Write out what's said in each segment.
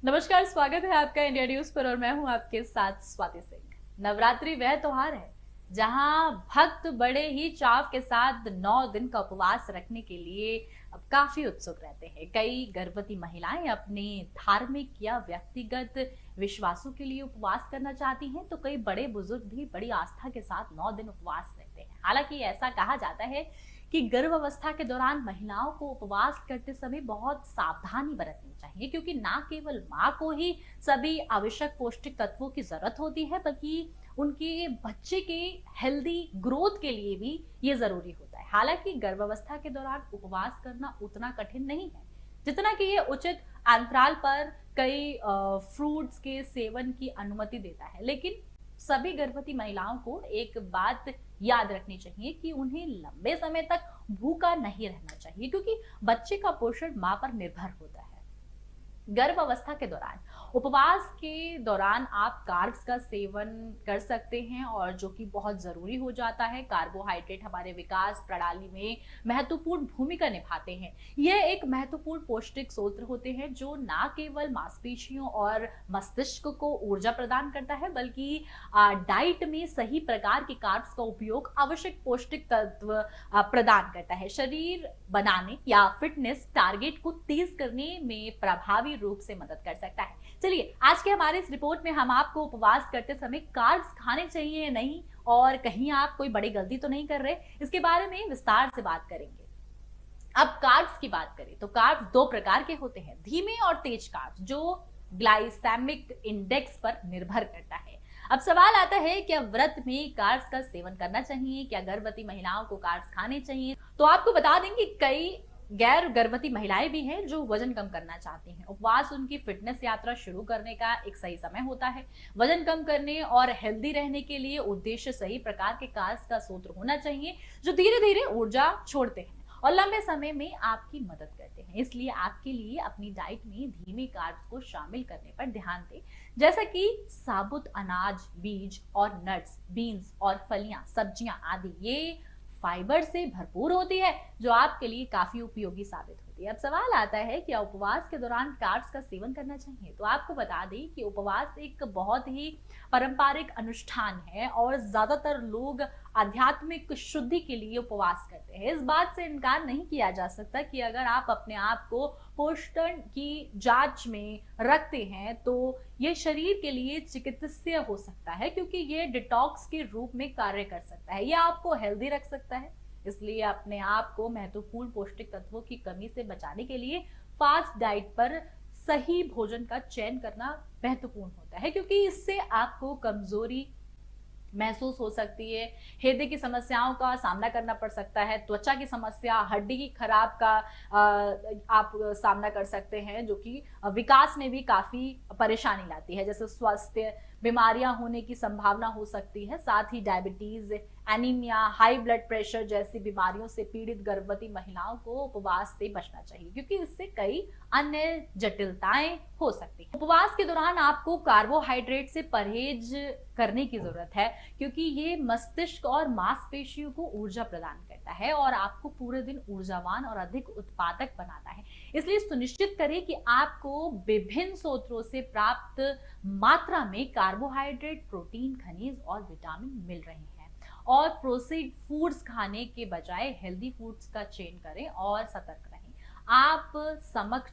नमस्कार, स्वागत है आपका इंडिया न्यूज पर और मैं हूं आपके साथ स्वाति सिंह। नवरात्रि वह त्योहार है जहां भक्त बड़े ही चाव के साथ 9 दिन का उपवास रखने के लिए अब काफी उत्सुक रहते हैं। कई गर्भवती महिलाएं अपने धार्मिक या व्यक्तिगत विश्वासों के लिए उपवास करना चाहती हैं, तो कई बड़े बुजुर्ग भी बड़ी आस्था के साथ 9 दिन उपवास रहते हैं। हालांकि ऐसा कहा जाता है कि गर्भ अवस्था के दौरान महिलाओं को उपवास करते समय बहुत सावधानी बरतनी चाहिए, क्योंकि ना केवल माँ को ही सभी आवश्यक पौष्टिक तत्वों की जरूरत होती है, बल्कि उनके बच्चे के हेल्दी ग्रोथ के लिए भी ये जरूरी होता है। हालांकि गर्भावस्था के दौरान उपवास करना उतना कठिन नहीं है जितना कि ये उचित अंतराल पर कई फ्रूट्स के सेवन की अनुमति देता है। लेकिन सभी गर्भवती महिलाओं को एक बात याद रखनी चाहिए कि उन्हें लंबे समय तक भूखा नहीं रहना चाहिए, क्योंकि बच्चे का पोषण मां पर निर्भर होता है। गर्भ अवस्था के दौरान उपवास के दौरान आप कार्ब्स का सेवन कर सकते हैं, और जो कि बहुत जरूरी हो जाता है। कार्बोहाइड्रेट हमारे विकास प्रणाली में महत्वपूर्ण भूमिका निभाते हैं। यह एक महत्वपूर्ण पौष्टिक स्रोत होते हैं जो न केवल मांसपेशियों और मस्तिष्क को ऊर्जा प्रदान करता है, बल्कि डाइट में सही प्रकार के कार्ब्स का उपयोग आवश्यक पौष्टिक तत्व प्रदान करता है। शरीर बनाने या फिटनेस टारगेट को तेज करने में प्रभावी रूप से मदद कर सकता है। चलिए, आज के हमारे इस रिपोर्ट में हम आपको उपवास करते समय कार्ब्स खाने चाहिए या नहीं, और कहीं आप कोई बड़ी गलती तो नहीं कर रहे, इसके बारे में विस्तार से बात करेंगे। अब कार्ब्स की बात करें तो कार्ब्स 2 प्रकार के होते हैं, धीमे और तेज कार्ब्स, जो ग्लाइसेमिक इंडेक्स पर निर्भर करता है। अब सवाल आता है, क्या व्रत में कार्ब्स का सेवन करना चाहिए? क्या गर्भवती महिलाओं को कार्ब्स खाने चाहिए? तो आपको बता दें कि कई गैर गर्भवती महिलाएं भी हैं जो वजन कम करना चाहती हैं। उपवास उनकी फिटनेस यात्रा शुरू करने का एक सही समय होता है। वजन कम करने और हेल्दी रहने के लिए उद्देश्य सही प्रकार के कार्ब्स का स्रोत होना चाहिए, जो धीरे धीरे ऊर्जा छोड़ते हैं और लंबे समय में आपकी मदद करते हैं। इसलिए आपके लिए अपनी डाइट में धीमे कार्ब्स को शामिल करने पर ध्यान दें, जैसा कि साबुत अनाज, बीज और नट्स, बीन्स और फलियां, सब्जियां आदि। ये फाइबर से भरपूर होती है, जो आपके लिए काफी उपयोगी साबित होती है। अब सवाल आता है कि उपवास के दौरान कार्ब्स का सेवन करना चाहिए। तो आपको बता दें कि उपवास एक बहुत ही पारंपरिक अनुष्ठान है और ज्यादातर लोग आध्यात्मिक शुद्धि के लिए उपवास करते हैं। इस बात से इनकार नहीं किया जा सकता कि अगर आप अपने आप को पोषण की जांच में रखते हैं तो ये शरीर के लिए चिकित्सीय हो सकता है, क्योंकि ये डिटॉक्स के रूप में कार्य कर सकता है। यह आपको हेल्दी रख सकता है। इसलिए अपने आप को महत्वपूर्ण पौष्टिक तत्वों की कमी से बचाने के लिए फास्ट डाइट पर सही भोजन का चयन करना महत्वपूर्ण होता है, क्योंकि इससे आपको कमजोरी महसूस हो सकती है, हृदय की समस्याओं का सामना करना पड़ सकता है, त्वचा की समस्या, हड्डी की खराब का आप सामना कर सकते हैं, जो कि विकास में भी काफी परेशानी लाती है। जैसे स्वास्थ्य बीमारियां होने की संभावना हो सकती है। साथ ही diabetes, anaemia, high blood pressure जैसी बीमारियों से पीड़ित गर्भवती महिलाओं को उपवास से बचना चाहिए, क्योंकि इससे कई अन्य जटिलताएं हो सकती हैं। उपवास के दौरान आपको कार्बोहाइड्रेट से परहेज करने की जरूरत है, क्योंकि ये मस्तिष्क और मांसपेशियों को ऊर्जा प्रदान करता है और आपको पूरे दिन ऊर्जावान और अधिक उत्पादक बनाता है। इसलिए सुनिश्चित करें कि आपको विभिन्न स्रोतों से प्राप्त मात्रा में कार्बोहाइड्रेट, प्रोटीन, खनिज और विटामिन मिल रहे हैं। और प्रोसेस्ड फूड्स खाने के बजाय हेल्दी फूड्स का चयन करें और सतर्क रहें। आप समक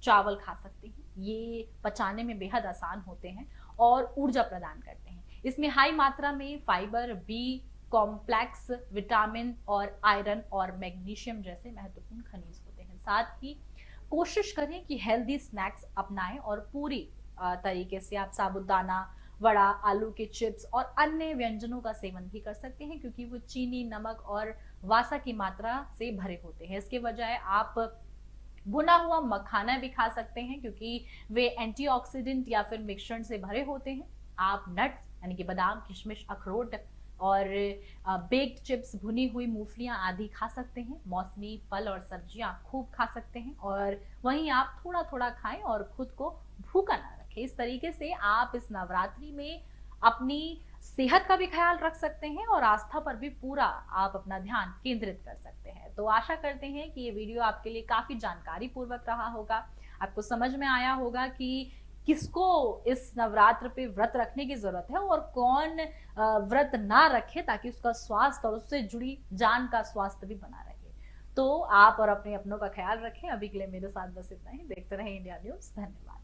चावल खा सकते हैं, ये पचाने में बेहद आसान होते हैं और ऊर्जा प्रदान करते हैं। इसमें हाई मात्रा में फाइबर, बी कॉम्प्लेक्स, विटामिन और आयरन और मैग्नीशियम जैसे महत्वपूर्ण खनिज होते हैं। साथ ही कोशिश करें कि हेल्दी स्नैक्स अपनाएं और पूरी तरीके से आप साबूदाना वड़ा, आलू के चिप्स और अन्य व्यंजनों का सेवन भी कर सकते हैं, क्योंकि वो चीनी, नमक और वासा की मात्रा से भरे होते हैं। इसके बजाय आप भुना हुआ मखाना भी खा सकते हैं, क्योंकि वे एंटीऑक्सीडेंट या फिर मिश्रण से भरे होते हैं। आप नट्स यानी कि बादाम, किशमिश, अखरोट और बेक्ड चिप्स, भुनी हुई मूंगफलियां आदि खा सकते हैं। मौसमी फल और सब्जियां खूब खा सकते हैं, और वहीं आप थोड़ा थोड़ा खाएं और खुद को भूखा ना रखें। इस तरीके से आप इस नवरात्रि में अपनी सेहत का भी ख्याल रख सकते हैं और आस्था पर भी पूरा आप अपना ध्यान केंद्रित कर सकते हैं। तो आशा करते हैं कि ये वीडियो आपके लिए काफी जानकारी पूर्वक रहा होगा, आपको समझ में आया होगा कि किसको इस नवरात्र पे व्रत रखने की जरूरत है और कौन व्रत ना रखे, ताकि उसका स्वास्थ्य और उससे जुड़ी जान का स्वास्थ्य भी बना रहे। तो आप और अपने अपनों का ख्याल रखें। अभी के लिए मेरे साथ बस इतना ही। देखते रहें इंडिया न्यूज। धन्यवाद।